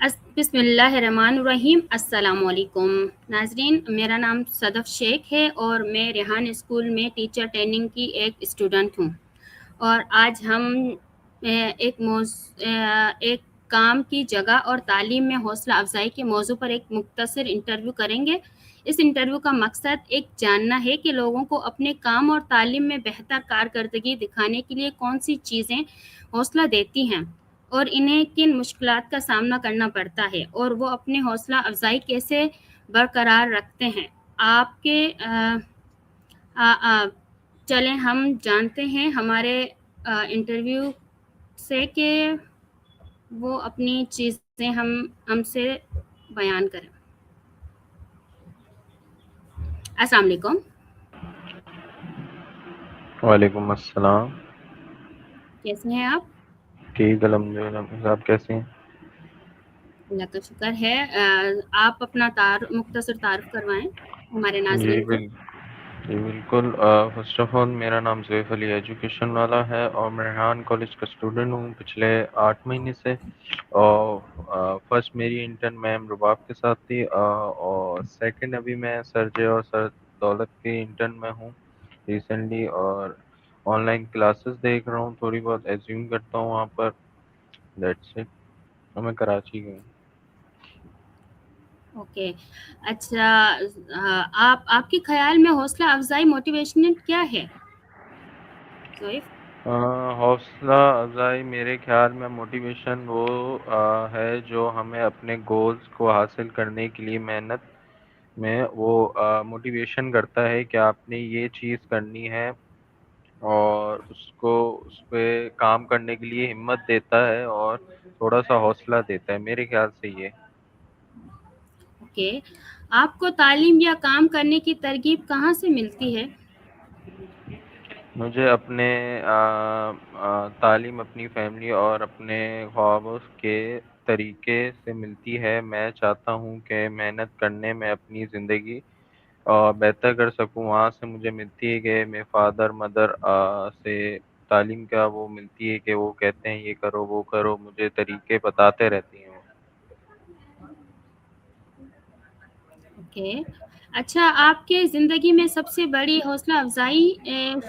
بسم اللہ الرحمن الرحیم۔ السلام علیکم ناظرین، میرا نام صدف شیخ ہے اور میں ریحان اسکول میں ٹیچر ٹریننگ کی ایک اسٹوڈنٹ ہوں۔ اور آج ہم ایک کام کی جگہ اور تعلیم میں حوصلہ افزائی کے موضوع پر ایک مختصر انٹرویو کریں گے۔ اس انٹرویو کا مقصد ایک جاننا ہے کہ لوگوں کو اپنے کام اور تعلیم میں بہتر کارکردگی دکھانے کے لیے کون سی چیزیں حوصلہ دیتی ہیں اور انہیں کن مشکلات کا سامنا کرنا پڑتا ہے، اور وہ اپنے حوصلہ افزائی کیسے برقرار رکھتے ہیں۔ آپ کے چلیں ہم جانتے ہیں ہمارے انٹرویو سے کہ وہ اپنی چیزیں ہم سے بیان کریں۔ السلام علیکم۔ وعلیکم السلام۔ کیسے ہیں آپ؟ ٹھیک الحمد للہ، آپ کیسے ہیں؟ اللہ کا شکر ہے۔ آپ اپنا مختصر تعارف کروائیں ہمارے جی ناظرین کو۔ جی بالکل۔ فرسٹ آف آل میرا نام زیف علی ایجوکیشن والا ہے اور میں ریحان کالج کا اسٹوڈنٹ ہوں پچھلے 8 مہینے سے۔ اور فرسٹ میری انٹرن میم رباب کے ساتھ تھی، اور سیکنڈ ابھی میں سر جے اور سر دولت کی انٹرن میں ہوں ریسنٹلی، اور آن لائن کلاسز دیکھ رہا ہوں، تھوڑی بہت ایزیوم کرتا ہوں وہاں پر۔ That's it. اور میں کراچی کا ہوں۔ اوکے، اچھا، آپ کے خیال میں حوصلہ افزائی موٹیویشن کیا ہے زویف؟ حوصلہ افزائی میرے خیال میں موٹیویشن وہ ہے جو ہمیں اپنے گولز کو حاصل کرنے کے لیے محنت میں وہ موٹیویشن کرتا ہے کہ آپ نے یہ چیز کرنی ہے، اور اس پہ کام کرنے کے لیے ہمت دیتا ہے اور تھوڑا سا حوصلہ دیتا ہے، میرے خیال سے یہ۔ اوکے، آپ کو تعلیم یا کام کرنے کی ترغیب کہاں سے ملتی ہے؟ مجھے اپنے تعلیم اپنی فیملی اور اپنے خوابوں کے طریقے سے ملتی ہے۔ میں چاہتا ہوں کہ محنت کرنے میں اپنی زندگی بہتر کر سکوں، وہاں سے مجھے ملتی ہے کہ میرے فادر مدر سے تعلیم کا وہ ملتی ہے کہ وہ کہتے ہیں یہ کرو وہ کرو، مجھے طریقے بتاتے رہتی ہیں وہ۔ اوکے، اچھا، آپ کے زندگی میں سب سے بڑی حوصلہ افزائی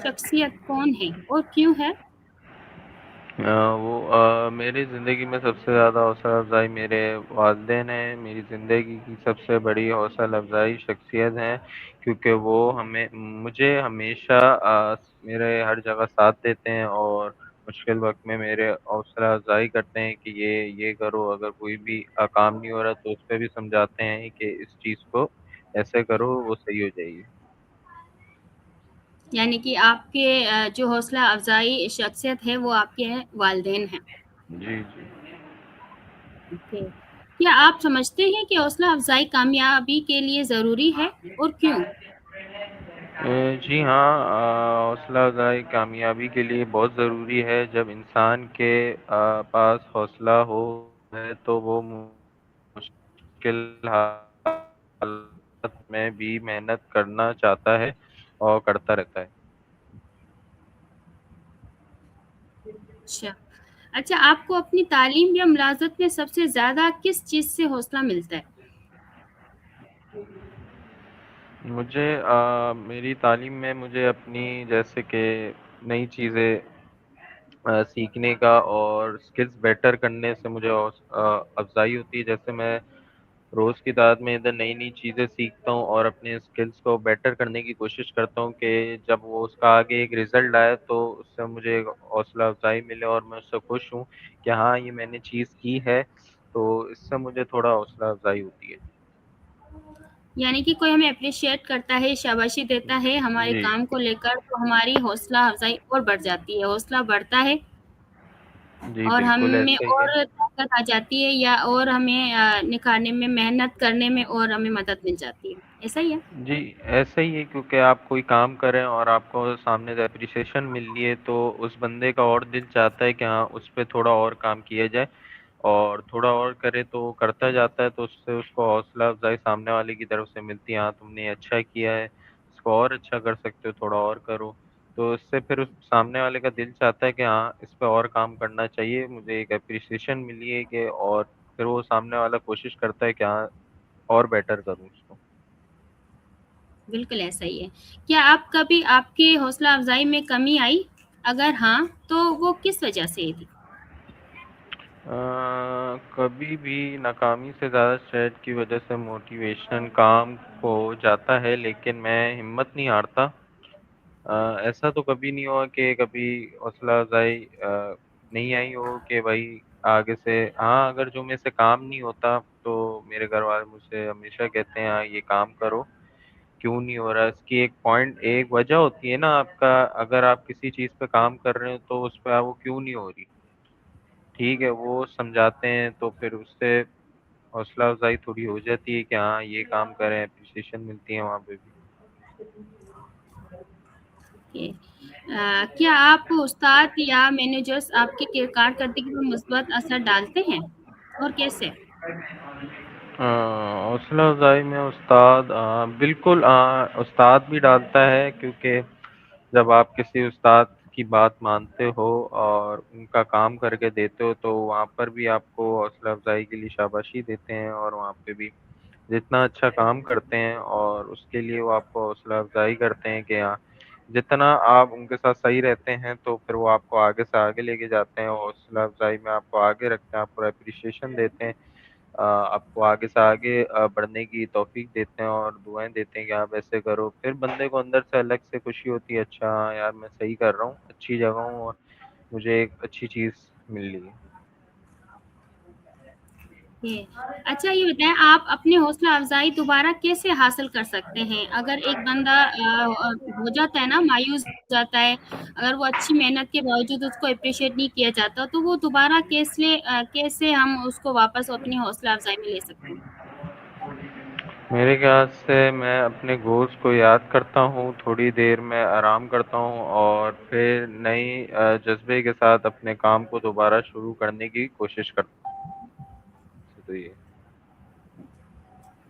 شخصیت کون ہے اور کیوں ہے؟ میری زندگی میں سب سے زیادہ حوصلہ افزائی میرے والدین ہیں، میری زندگی کی سب سے بڑی حوصلہ افزائی شخصیت ہیں، کیونکہ وہ مجھے ہمیشہ میرے ہر جگہ ساتھ دیتے ہیں، اور مشکل وقت میں میرے حوصلہ افزائی کرتے ہیں کہ یہ کرو، اگر کوئی بھی کام نہیں ہو رہا تو اس پہ بھی سمجھاتے ہیں کہ اس چیز کو ایسے کرو، وہ صحیح ہو جائے گی۔ یعنی کہ آپ کے جو حوصلہ افزائی شخصیت ہے وہ آپ کے والدین ہیں۔ جی جی۔ اوکے، کیا آپ سمجھتے ہیں کہ حوصلہ افزائی کامیابی کے لیے ضروری ہے اور کیوں؟ جی ہاں، حوصلہ افزائی کامیابی کے لیے بہت ضروری ہے۔ جب انسان کے پاس حوصلہ ہو ہے تو وہ مشکل حالت میں بھی محنت کرنا چاہتا ہے اور کرتا رہتا ہے۔ اچھا، آپ کو اپنی تعلیم یا ملازمت میں سب سے زیادہ کس چیز سے حوصلہ ملتا ہے؟ مجھے میری تعلیم میں مجھے اپنی جیسے کہ نئی چیزیں سیکھنے کا اور اسکلز بیٹر کرنے سے مجھے افزائی ہوتی ہے۔ جیسے میں روز کی تعداد میں ادھر نئی نئی چیزیں سیکھتا ہوں اور اپنے اسکلز کو بیٹر کرنے کی کوشش کرتا ہوں کہ جب وہ اس کا آگے ایک رزلٹ آئے تو اس سے مجھے ایک حوصلہ افزائی ملے اور میں اس سے خوش ہوں کہ ہاں یہ میں نے چیز کی ہے، تو اس سے مجھے تھوڑا حوصلہ افزائی ہوتی ہے۔ یعنی کہ کوئی ہمیں اپریشیٹ کرتا ہے، شاباشی دیتا ہے ہمارے جی کام کو لے کر، تو ہماری حوصلہ افزائی اور بڑھ جاتی ہے، حوصلہ بڑھتا ہے جی اور بالکل ہمیں ایسا ہی ہے۔ اور طاقت آ جاتی ہے، یا اور ہمیں نکھارنے میں، محنت کرنے میں اور ہمیں مدد مل جاتی ہے، ایسا ہی ہے؟ جی ایسا ہی ہے، کیونکہ آپ کوئی کام کریں اور آپ کو سامنے سے اپریسیشن مل رہی ہے تو اس بندے کا اور دل چاہتا ہے کہ ہاں اس پہ تھوڑا اور کام کیا جائے، اور تھوڑا اور کرے تو وہ کرتا جاتا ہے، تو اس سے اس کو حوصلہ افزائی سامنے والے کی طرف سے ملتی ہے، ہاں تم نے اچھا کیا ہے، اس کو اور اچھا کر سکتے ہو، تھوڑا اور کرو، تو اس سے پھر اس سامنے والے کا دل چاہتا ہے کہ ہاں اس پہ اور کام کرنا چاہیے، مجھے ایک اپریسیشن ملی ہے کہ اور پھر وہ سامنے والا کوشش کرتا ہے کہ ہاں اور بیٹر کروں اس کو۔ بالکل ایسا ہی ہے۔ کیا آپ کبھی آپ کی حوصلہ افزائی میں کمی آئی؟ اگر ہاں، تو وہ کس وجہ سے تھی؟ کبھی بھی ناکامی سے زیادہ اسٹریس کی وجہ سے موٹیویشن کام ہو جاتا ہے، لیکن میں ہمت نہیں ہارتا۔ ایسا تو کبھی نہیں ہوا کہ کبھی حوصلہ افزائی نہیں آئی ہو کہ بھائی آگے سے، ہاں اگر جو میرے سے کام نہیں ہوتا تو میرے گھر والے مجھ سے ہمیشہ کہتے ہیں ہاں یہ کام کرو، کیوں نہیں ہو رہا؟ اس کی ایک وجہ ہوتی ہے نا آپ کا، اگر آپ کسی چیز پہ کام کر رہے ہو تو اس پہ وہ کیوں نہیں ہو رہی، ٹھیک ہے وہ سمجھاتے ہیں تو پھر اس سے حوصلہ افزائی تھوڑی ہو جاتی ہے کہ ہاں یہ کام کریں، اپریسیشن ملتی ہے وہاں پہ بھی۔ کہ کیا آپ استاد یا مینیجرز آپ کی کارکردگی پر مثبت اثر ڈالتے ہیں اور کیسے؟ حوصلہ افزائی میں استاد بالکل استاد بھی ڈالتا ہے، کیونکہ جب آپ کسی استاد کی بات مانتے ہو اور ان کا کام کر کے دیتے ہو تو وہاں پر بھی آپ کو حوصلہ افزائی کے لیے شاباشی دیتے ہیں، اور وہاں پہ بھی جتنا اچھا کام کرتے ہیں اور اس کے لیے وہ آپ کو حوصلہ افزائی کرتے ہیں کہ ہاں جتنا آپ ان کے ساتھ صحیح رہتے ہیں تو پھر وہ آپ کو آگے سے آگے لے کے جاتے ہیں، اور حوصلہ افزائی میں آپ کو آگے رکھتے ہیں، آپ کو اپریشیشن دیتے ہیں، آپ کو آگے سے آگے بڑھنے کی توفیق دیتے ہیں اور دعائیں دیتے ہیں کہ آپ ایسے کرو، پھر بندے کو اندر سے الگ سے خوشی ہوتی ہے، اچھا ہاں یار میں صحیح کر رہا ہوں، اچھی جگہ ہوں اور مجھے ایک اچھی چیز مل رہی ہے۔ اچھا یہ بتائیں، آپ اپنی حوصلہ افزائی دوبارہ کیسے حاصل کر سکتے ہیں؟ اگر ایک بندہ ہو جاتا ہے نا، مایوس ہو جاتا ہے، اگر وہ اچھی محنت کے باوجود اس کو اپریشیٹ نہیں کیا جاتا، تو وہ دوبارہ کیسے ہم اس کو واپس اپنی حوصلہ افزائی میں لے سکتے ہیں؟ میرے خیال سے میں اپنے گولز کو یاد کرتا ہوں، تھوڑی دیر میں آرام کرتا ہوں اور پھر نئی جذبے کے ساتھ اپنے کام کو دوبارہ شروع کرنے کی کوشش کرتا ہوں، تو یہ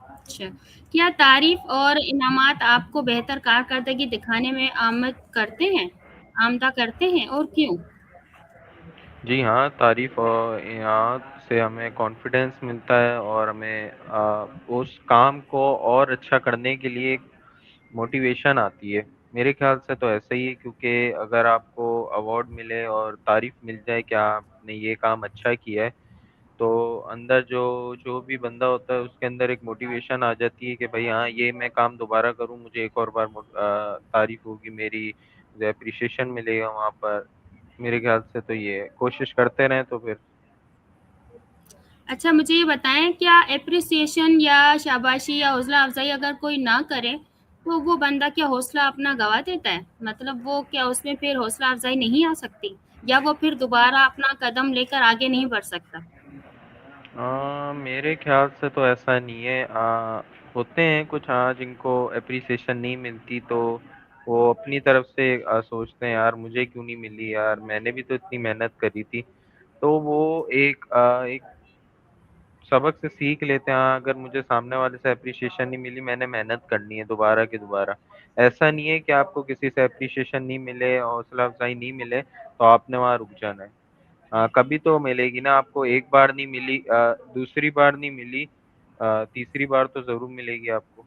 اچھا، کیا تعریف اور انعامات آپ کو بہتر کارکردگی دکھانے میں آمدہ کرتے ہیں اور کیوں؟ جی ہاں، تعریف اور انعامات سے ہمیں کانفیڈینس ملتا ہے اور ہمیں اس کام کو اور اچھا کرنے کے لیے موٹیویشن آتی ہے۔ میرے خیال سے تو ایسا ہی ہے، کیونکہ اگر آپ کو ایوارڈ ملے اور تعریف مل جائے کہ آپ نے یہ کام اچھا کیا ہے، تو اندر جو جو بھی بندہ ہوتا ہے اس کے اندر ایک موٹیویشن آ جاتی ہے کہ بھائی ہاں یہ میں کام دوبارہ کروں، مجھے ایک اور بار تعریف ہوگی میری، مجھے اپریشیشن ملے گا وہاں پر۔ میرے خیال سے تو یہ ہے، کوشش کرتے رہیں تو پھر۔ اچھا مجھے یہ بتائیں، کیا اپریسیشن یا شاباشی یا حوصلہ افزائی اگر کوئی نہ کرے تو وہ بندہ کیا حوصلہ اپنا گوا دیتا ہے؟ مطلب وہ کیا اس میں پھر حوصلہ افزائی نہیں آ سکتی، یا وہ پھر دوبارہ اپنا قدم لے کر آگے نہیں بڑھ سکتا؟ میرے خیال سے تو ایسا نہیں ہے، ہوتے ہیں کچھ ہاں جن کو اپریسیشن نہیں ملتی تو وہ اپنی طرف سے سوچتے ہیں یار مجھے کیوں نہیں ملی، یار میں نے بھی تو اتنی محنت کری تھی، تو وہ ایک سبق سے سیکھ لیتے ہیں، ہاں اگر مجھے سامنے والے سے اپریشیشن نہیں ملی میں نے محنت کرنی ہے دوبارہ کی دوبارہ۔ ایسا نہیں ہے کہ آپ کو کسی سے اپریشیشن نہیں ملے، حوصلہ افزائی نہیں ملے تو آپ نے وہاں رک جانا ہے۔ کبھی تو ملے گی نا آپ کو، ایک بار نہیں ملی، دوسری بار نہیں ملی، تیسری بار تو ضرور ملے گی آپ کو۔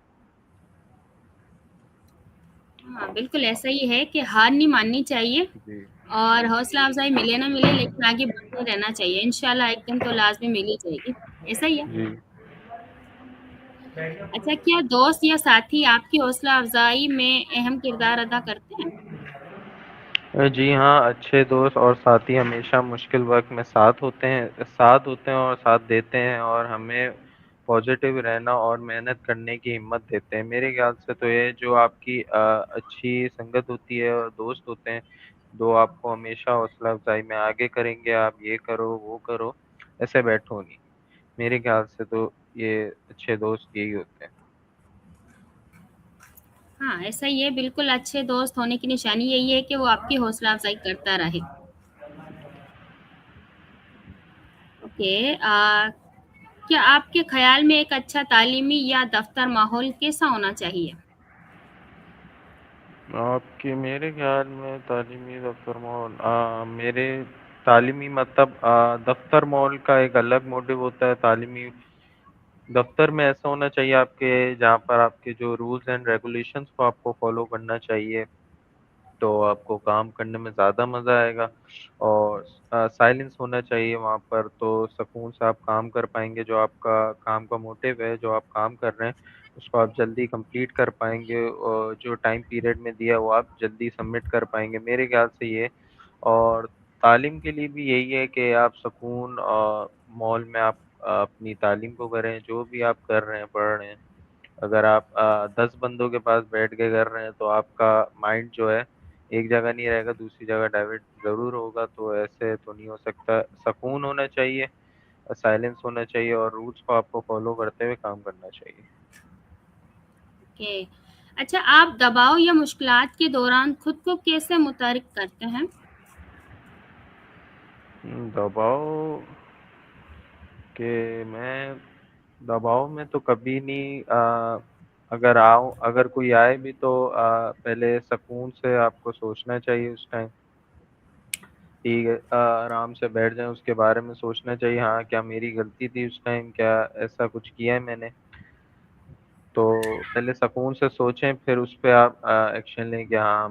ہاں بالکل ایسا ہی ہے کہ ہار نہیں ماننی چاہیے، جی اور حوصلہ افزائی ملے نہ ملے لیکن آگے بڑھتے رہنا چاہیے، انشاءاللہ ایک دن تو لازمی مل ہی جائے گی۔ ایسا ہی ہے۔ جی اچھا، کیا دوست یا ساتھی آپ کی حوصلہ افزائی میں اہم کردار ادا کرتے ہیں؟ جی ہاں، اچھے دوست اور ساتھی ہمیشہ مشکل وقت میں ساتھ ہوتے ہیں اور ساتھ دیتے ہیں اور ہمیں پازیٹیو رہنا اور محنت کرنے کی ہمت دیتے ہیں۔ میرے خیال سے تو یہ جو آپ کی اچھی سنگت ہوتی ہے اور دوست ہوتے ہیں، جو آپ کو ہمیشہ حوصلہ افزائی میں آگے کریں گے، آپ یہ کرو وہ کرو، ایسے بیٹھو نہیں۔ میرے خیال سے تو یہ اچھے دوست یہی ہوتے ہیں۔ ہاں ایسا ہی ہے، بالکل اچھے دوست ہونے کی نشانی یہی ہے کہ وہ آپ کی حوصلہ افزائی کرتا رہے۔ اوکے، کیا آپ کے خیال میں ایک اچھا تعلیمی یا دفتر ماحول کیسا ہونا چاہیے؟ میرے خیال میں تعلیمی دفتر ماحول، میرے تعلیمی مطلب دفتر مال کا ایک الگ موٹو ہوتا ہے، تعلیمی دفتر میں ایسا ہونا چاہیے آپ کے جہاں پر آپ کے جو رولز اینڈ ریگولیشنس کو آپ کو فالو کرنا چاہیے، تو آپ کو کام کرنے میں زیادہ مزہ آئے گا، اور سائلنس ہونا چاہیے وہاں پر، تو سکون سے آپ کام کر پائیں گے، جو آپ کا کام کا موٹیو ہے، جو آپ کام کر رہے ہیں اس کو آپ جلدی کمپلیٹ کر پائیں گے، اور جو ٹائم پیریڈ میں دیا وہ آپ جلدی سبمٹ کر پائیں گے، میرے خیال سے یہ۔ اور تعلیم کے لیے بھی یہی ہے کہ آپ سکون ماحول میں آپ اپنی تعلیم کو کریں، جو بھی آپ کر رہے ہیں پڑھ رہے ہیں۔ اگر آپ 10 بندوں کے پاس بیٹھ کے کر رہے ہیں تو آپ کا مائنڈ جو ہے ایک جگہ نہیں رہے گا، دوسری جگہ ڈائیورٹ ضرور ہوگا، تو ایسے تو نہیں ہو سکتا۔ سکون ہونا چاہیے، سائلنس ہونا چاہیے، اور رولس کو آپ کو فالو کرتے ہوئے کام کرنا چاہیے۔ اوکے، اچھا، آپ دباؤ یا مشکلات کے دوران خود کو کیسے متحرک کرتے ہیں؟ دباؤ کہ میں دباؤ میں تو کبھی نہیں، اگر کوئی آئے بھی تو پہلے سکون سے آپ کو سوچنا چاہیے اس ٹائم، ٹھیک ہے، آرام سے بیٹھ جائیں، اس کے بارے میں سوچنا چاہیے، ہاں کیا میری غلطی تھی اس ٹائم، کیا ایسا کچھ کیا ہے میں نے، تو پہلے سکون سے سوچیں، پھر اس پہ آپ ایکشن لیں کہ ہاں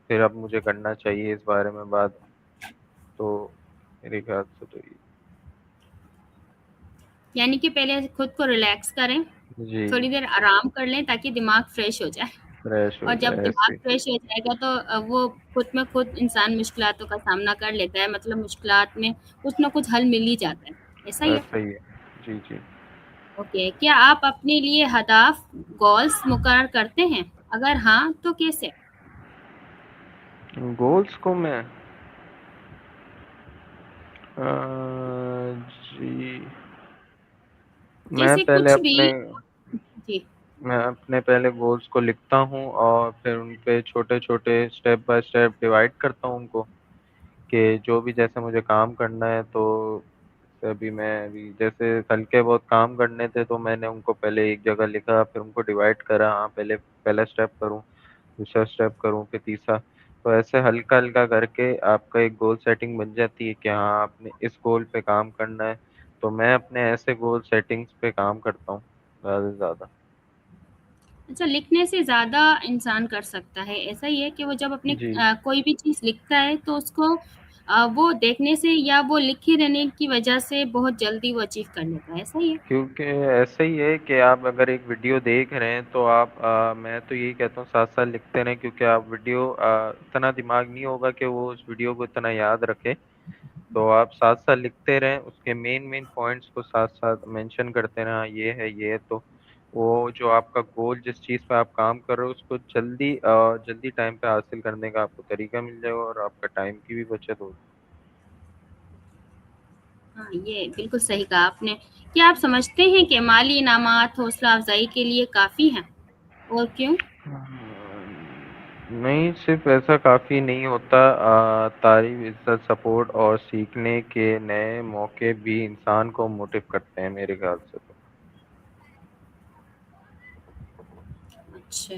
پھر اب مجھے کرنا چاہیے اس بارے میں بات، تو میرے خیال سے تو یہ یعنی کہ پہلے خود کو ریلیکس کریں، جی تھوڑی دیر آرام کر لیں تاکہ دماغ فریش ہو جائے، فریش ہو اور جب جائے دماغ ایسے فریش ہو جائے گا تو وہ خود میں خود انسان مشکلاتوں کا سامنا کر لیتا ہے، مطلب مشکلات میں کچھ نہ کچھ حل مل ہی جاتا ہے، ایسا ہی ہے؟ ایسا ہی ہے، جی جی۔ اوکے، کیا آپ اپنے لیے ہدف گولز مقرر کرتے ہیں؟ اگر ہاں تو کیسے؟ گولس کو میں جی میں جیسے پہلے کچھ بھی؟ اپنے جی، میں اپنے پہلے گولس کو لکھتا ہوں، اور پھر ان پہ چھوٹے چھوٹے اسٹیپ بائی اسٹیپ ڈیوائڈ کرتا ہوں ان کو، کہ جو بھی جیسے مجھے کام کرنا ہے، تو ابھی جیسے ہلکے بہت کام کرنے تھے تو میں نے ان کو پہلے ایک جگہ لکھا، پھر ان کو ڈیوائڈ کرا، ہاں پہلے پہلا اسٹیپ کروں، دوسرا اسٹیپ کروں، پھر تیسرا، تو ایسے ہلکا ہلکا کر کے آپ کا ایک گول سیٹنگ بن جاتی ہے کہ ہاں آپ نے اس گول پہ کام کرنا ہے، تو میں اپنے ایسے گول سیٹنگز پہ کام کرتا ہوں زیادہ سے زیادہ۔ اچھا، لکھنے سے زیادہ انسان کر سکتا ہے، ایسا ہی ہے کہ وہ جب اپنے جی، کوئی بھی چیز لکھتا ہے تو اس کو وہ دیکھنے سے یا وہ لکھے رہنے کی وجہ سے بہت جلدی وہ اچیو کر لیتا ہے، ایسا ہی ہے؟ کیونکہ ایسا ہی ہے کہ آپ اگر ایک ویڈیو دیکھ رہے ہیں تو آپ میں تو یہی کہتا ہوں ساتھ ساتھ لکھتے رہیں، کیونکہ آپ ویڈیو اتنا دماغ نہیں ہوگا کہ وہ اس ویڈیو کو اتنا یاد رکھے، تو آپ ساتھ ساتھ لکھتے رہیں، اس کے مین پوائنٹس کو ساتھ ساتھ مینشن کرتے رہیں، ہاں یہ ہے تو وہ جو آپ کا گول جس چیز پہ آپ کام کر رہے ہو اس کو جلدی جلدی ٹائم پہ حاصل کرنے کا آپ کو طریقہ مل جائے گا، اور آپ کا ٹائم کی بھی بچت ہوگی۔ ہاں، یہ بالکل صحیح کہا آپ نے۔ کیا آپ سمجھتے ہیں کہ مالی انعامات حوصلہ افزائی کے لیے کافی ہیں، اور کیوں؟ نہیں، صرف ایسا کافی نہیں ہوتا، تعریف، عزت، سپورٹ اور سیکھنے کے نئے موقع بھی انسان کو موٹیو کرتے ہیں میرے خیال سے تو۔ اچھا،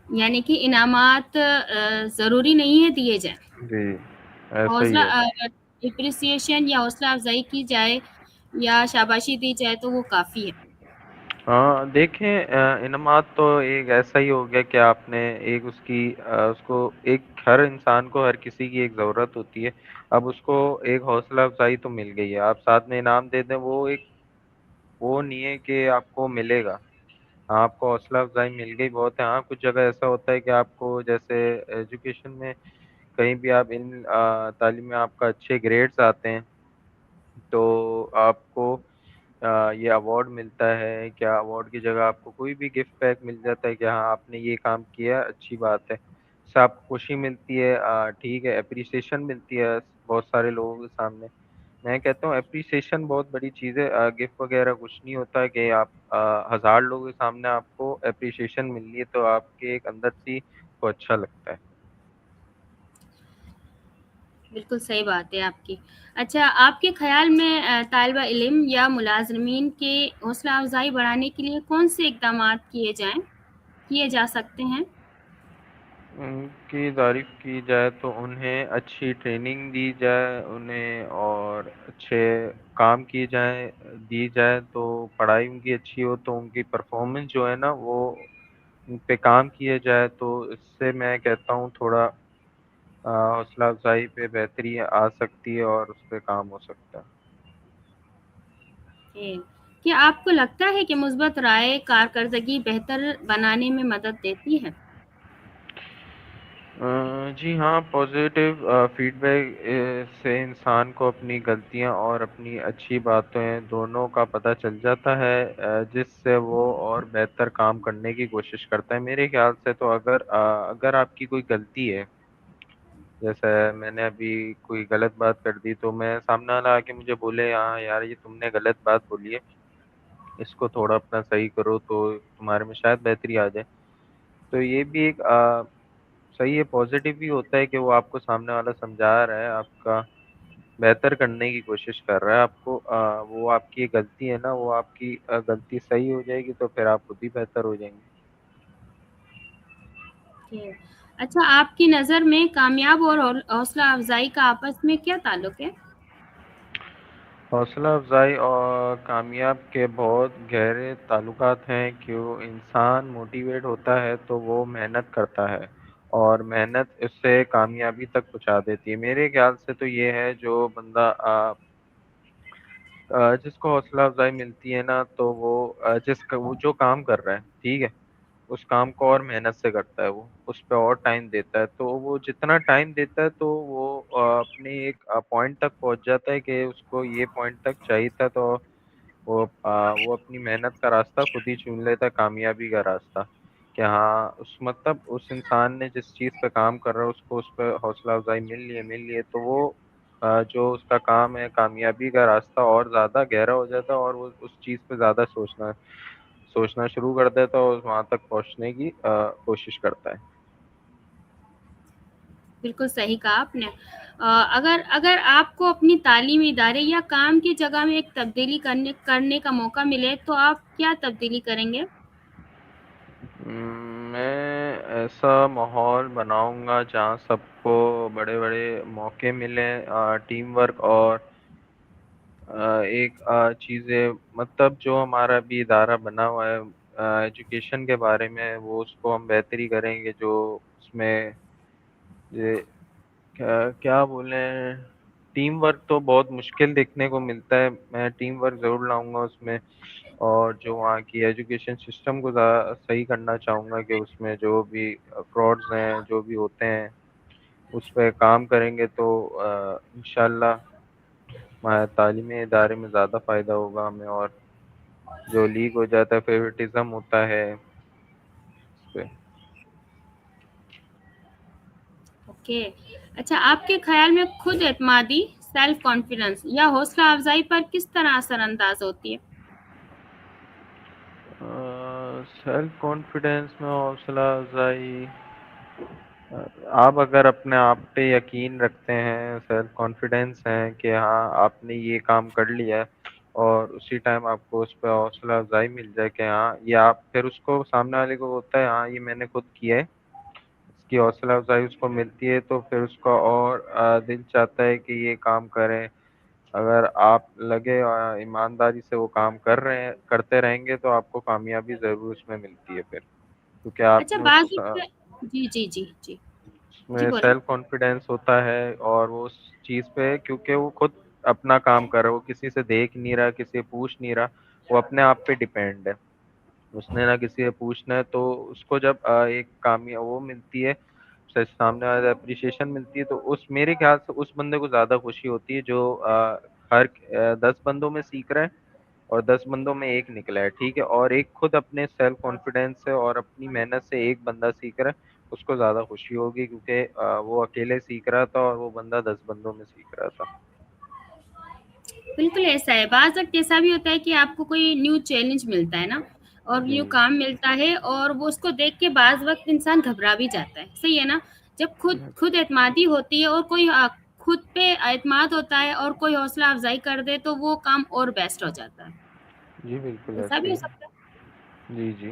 یعنی کہ انعامات ضروری نہیں ہے دیے جائیں، جی، ایسا حوصلہ ہی ہے۔ اپریسیشن یا حوصلہ افزائی کی جائے یا شاباشی دی جائے تو وہ کافی ہے۔ ہاں دیکھیں، انعامات تو ایک ایسا ہی ہو گیا کہ آپ نے ایک اس کو ایک ہر انسان کو ہر کسی کی ایک ضرورت ہوتی ہے، اب اس کو ایک حوصلہ افزائی تو مل گئی ہے، آپ ساتھ میں انعام دے دیں، وہ نہیں ہے کہ آپ کو ملے گا، ہاں آپ کو حوصلہ افزائی مل گئی بہت ہے، ہاں کچھ جگہ ایسا ہوتا ہے کہ آپ کو جیسے ایجوکیشن میں کہیں بھی آپ تعلیم میں آپ کا اچھے گریڈز آتے ہیں تو آپ کو یہ ایوارڈ ملتا ہے، کیا ایوارڈ کی جگہ آپ کو کوئی بھی گفٹ پیک مل جاتا ہے کہ ہاں آپ نے یہ کام کیا، اچھی بات ہے، اس سے آپ کو خوشی ملتی ہے، ٹھیک ہے، اپریسیشن ملتی ہے بہت سارے لوگوں کے سامنے۔ میں کہتا ہوں اپریسیشن بہت بڑی چیز ہے، گفٹ وغیرہ کچھ نہیں ہوتا ہے کہ آپ 1000 لوگوں کے سامنے آپ کو اپریسیشن مل رہی ہے تو آپ کے ایک اندر سے کو اچھا لگتا ہے۔ بالکل صحیح بات ہے آپ کی۔ اچھا، آپ کے خیال میں طالبہ علم یا ملازمین کے حوصلہ افزائی بڑھانے کے لیے کون سے اقدامات کیے جا سکتے ہیں؟ ان کی تعریف کی جائے تو انہیں اچھی ٹریننگ دی جائے انہیں، اور اچھے کام دی جائے تو پڑھائی ان کی اچھی ہو تو ان کی پرفارمنس جو ہے نا وہ ان پہ کام کیا جائے تو اس سے میں کہتا ہوں تھوڑا حوصلہ افزائی پہ بہتری آ سکتی ہے اور اس پہ کام ہو سکتا ہے۔ کیا آپ کو لگتا ہے کہ مثبت رائے کارکردگی بہتر بنانے میں مدد دیتی ہے؟ جی ہاں، پازیٹیو فیڈ بیک سے انسان کو اپنی غلطیاں اور اپنی اچھی باتیں دونوں کا پتہ چل جاتا ہے، جس سے وہ اور بہتر کام کرنے کی کوشش کرتا ہے۔ میرے خیال سے تو اگر آپ کی کوئی غلطی ہے، جیسے میں نے ابھی کوئی غلط بات کر دی تو میں سامنے والا آ کے مجھے بولے ہاں یار یہ تم نے غلط بات بولی ہے، اس کو تھوڑا اپنا صحیح کرو تو تمہارے میں شاید بہتری آ جائے، تو یہ بھی ایک صحیح ہے، پازیٹیو بھی ہوتا ہے کہ وہ آپ کو سامنے والا سمجھا رہا ہے، آپ کا بہتر کرنے کی کوشش کر رہا ہے آپ کو، وہ آپ کی غلطی ہے نا، وہ آپ کی غلطی صحیح ہو جائے گی تو پھر آپ خود ہی بہتر ہو جائیں گے۔ اچھا، آپ کی نظر میں کامیاب اور حوصلہ افزائی کا آپس میں کیا تعلق ہے؟ حوصلہ افزائی اور کامیاب کے بہت گہرے تعلقات ہیں، کیوں انسان موٹیویٹ ہوتا ہے تو وہ محنت کرتا ہے اور محنت اس سے کامیابی تک پہنچا دیتی ہے۔ میرے خیال سے تو یہ ہے جو بندہ جس کو حوصلہ افزائی ملتی ہے نا تو وہ وہ جو کام کر رہا ہے ٹھیک ہے، اس کام کو اور محنت سے کرتا ہے، وہ اس پہ اور ٹائم دیتا ہے، تو وہ جتنا ٹائم دیتا ہے تو وہ اپنے ایک پوائنٹ تک پہنچ جاتا ہے کہ اس کو یہ پوائنٹ تک چاہیے تھا، تو وہ اپنی محنت کا راستہ خود ہی چن لیتا ہے، کامیابی کا راستہ، کہ ہاں اس انسان نے جس چیز پہ کام کر رہا ہے اس کو اس پہ حوصلہ افزائی مل لی ہے تو وہ جو اس کا کام ہے کامیابی کا راستہ اور زیادہ گہرا ہو جاتا ہے اور وہ اس چیز پہ زیادہ سوچنا شروع کر دیتا ہے اور وہاں تک پہنچنے کی کوشش کرتا ہے۔ بالکل صحیح کہا آپ نے۔ اگر آپ کو اپنی تعلیمی ادارے یا کام کی جگہ میں ایک تبدیلی کرنے کا موقع ملے تو آپ کیا تبدیلی کریں گے؟ میں ایسا ماحول بناؤں گا جہاں سب کو بڑے بڑے موقع ملیں، ٹیم ورک اور ایک چیزیں، مطلب جو ہمارا بھی ادارہ بنا ہوا ہے ایجوکیشن کے بارے میں، وہ اس کو ہم بہتری کریں گے، جو اس میں یہ کیا بولیں، ٹیم ورک تو بہت مشکل دیکھنے کو ملتا ہے، میں ٹیم ورک ضرور لاؤں گا اس میں، اور جو وہاں کی ایجوکیشن سسٹم کو صحیح کرنا چاہوں گا کہ اس میں جو بھی فراڈز ہیں جو بھی ہوتے ہیں اس پہ کام کریں گے تو انشاءاللہ ہمارے تعلیمی ادارے میں زیادہ فائدہ ہوگا ہمیں، اور جو لیک ہو جاتا ہے فیورٹزم ہوتا ہے اس پہ۔ اوکے۔ اچھا، آپ کے خیال میں خود اعتمادی، سیلف کانفیڈنس یا حوصلہ افزائی پر کس طرح اثر انداز ہوتی ہے؟ سیلف کانفیڈینس میں حوصلہ افزائی، آپ اگر اپنے آپ پہ یقین رکھتے ہیں، سیلف کانفیڈینس ہیں کہ ہاں آپ نے یہ کام کر لیا ہے اور اسی ٹائم آپ کو اس پہ حوصلہ افزائی مل جائے کہ ہاں یہ آپ پھر اس کو سامنے والے کو ہوتا ہے ہاں یہ میں نے خود کیا ہے، اس کی حوصلہ افزائی اس کو ملتی ہے تو پھر اس کا اور دل چاہتا ہے کہ یہ کام کریں، اگر آپ لگے ایمانداری سے وہ کام کرتے رہیں گے تو آپ کو کامیابی ضرور اس میں ملتی ہے پھر، کیونکہ آپ اچھا، نے بعض جی جی جی جی اس جی میں بولیں۔ سیلف کانفیڈینس ہوتا ہے اور وہ اس چیز پہ کیونکہ وہ خود اپنا کام کر رہا ہے، وہ کسی سے دیکھ نہیں رہا، کسی سے پوچھ نہیں رہا، وہ اپنے آپ پہ ڈیپینڈ ہے، اس نے نہ کسی سے پوچھنا ہے، تو اس کو جب ایک کامیاب وہ ملتی ہے، سامنے والے اپریشیشن ملتی ہے تو اس میرے خیال سے اس بندے کو زیادہ خوشی ہوتی ہے جو ہر 10 بندوں میں سیکھ رہا ہے اور 10 بندوں میں ایک نکلا ہے ٹھیک ہے، اور ایک خود اپنے سیلف کانفیڈینس سے اور اپنی محنت سے ایک بندہ سیکھ رہا ہے، اس کو زیادہ خوشی ہوگی کیونکہ وہ اکیلے سیکھ رہا تھا اور وہ بندہ 10 بندوں میں سیکھ رہا تھا۔ بالکل ایسا ہے، بعض وقت ایسا بھی ہوتا ہے کہ آپ کو کوئی نیو چیلنج ملتا ہے نا، اور جی نیو کام ملتا ہے اور وہ اس کو دیکھ کے بعض وقت انسان گھبرا بھی جاتا ہے، صحیح ہے نا؟ جب خود اعتمادی ہوتی ہے اور کوئی خود پہ اعتماد ہوتا ہے اور کوئی حوصلہ افزائی کر دے تو وہ کام اور بیسٹ ہو جاتا ہے، جی بالکل ایسا ایسے بھی ہو ہی، سکتا ہے۔ جی جی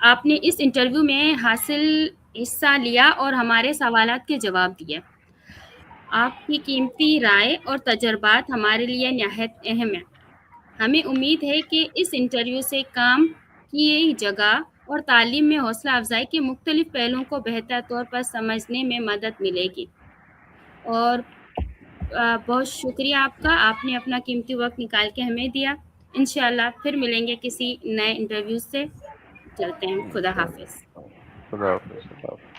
آپ نے اس انٹرویو میں حصہ لیا اور ہمارے سوالات کے جواب دیے۔ آپ کی قیمتی رائے اور تجربات ہمارے لیے نہایت اہم ہیں۔ ہمیں امید ہے کہ اس انٹرویو سے کام کی جگہ اور تعلیم میں حوصلہ افزائی کے مختلف پہلوؤں کو بہتر طور پر سمجھنے میں مدد ملے گی۔ اور بہت شکریہ آپ کا، آپ نے اپنا قیمتی وقت نکال کے ہمیں دیا۔ انشاءاللہ پھر ملیں گے کسی نئے انٹرویو سے۔ چلتے ہیں، خدا انشاءاللہ حافظ۔ خدا حافظ خدا حافظ